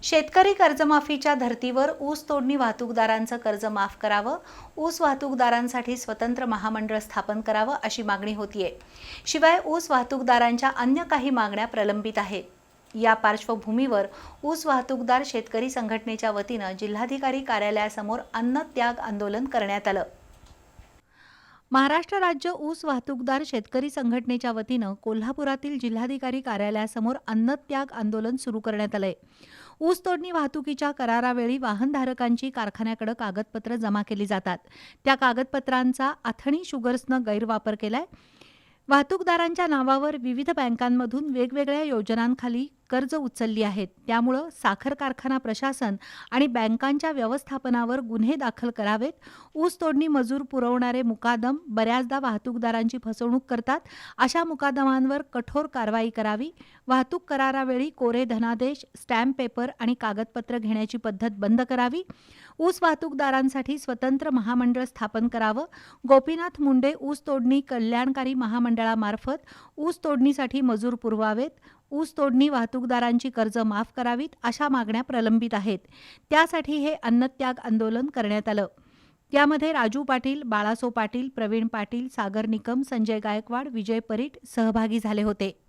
शेतकरी कर्जमाफीच्या धर्तीवर ऊस तोडणी वाहतूकदारांचं कर्ज माफ करावं, ऊस वाहतूकदारांसाठी स्वतंत्र महामंडळ स्थापन करावं अशी मागणी होतीये. शिवाय ऊस वाहतूकदारांच्या अन्य काही मागण्या प्रलंबित आहेत. या पार्श्वभूमीवर ऊस वाहतूकदार शेतकरी संघटनेच्या वतीनं जिल्हाधिकारी कार्यालयासमोर अन्नत्याग आंदोलन करण्यात आलं. महाराष्ट्र राज्य ऊस वाहतूकदार शेतकरी संघटनेच्या वतीनं कोल्हापुरातील जिल्हाधिकारी कार्यालयासमोर अन्नत्याग आंदोलन सुरू करण्यात आलंय. ऊस तोडणी वाहतुकीच्या करारावेळी वाहनधारकांची कारखान्याकडे कागदपत्र जमा केली जातात. त्या कागदपत्रांचा अथणी शुगर्सनं गैरवापर केलाय. वाहतूकदारांच्या नावावर विविध बँकांमधून वेगवेगळ्या योजनांखाली कर्ज उचलली आहेत. त्यामुळं साखर कारखाना प्रशासन आणि बँकांच्या व्यवस्थापनावर गुन्हे दाखल करावेत. ऊस तोडणी मजूर पुरवणारे मुकादम बऱ्याचदा वाहतूकदारांची फसवणूक करतात. अशा मुकादमांवर कठोर कारवाई करावी. वाहतूक करारावेळी कोरे धनादेश, स्टॅम्प पेपर आणि कागदपत्र घेण्याची पद्धत बंद करावी. ऊस वाहतूकदारांसाठी स्वतंत्र महामंडळ स्थापन करावं. गोपीनाथ मुंडे ऊस तोडणी कल्याणकारी महामंडळामार्फत ऊस तोडणीसाठी मजूर पुरवावेत. ऊस तोडणी वाहतूकदारांची कर्ज माफ करावीत अशा मागण्या प्रलंबित आहेत. त्यासाठी हे अन्नत्याग आंदोलन करण्यात आलं. त्यामध्ये राजू पाटील, बाळासो पाटील, प्रवीण पाटील, सागर निकम, संजय गायकवाड, विजय परीट सहभागी झाले होते.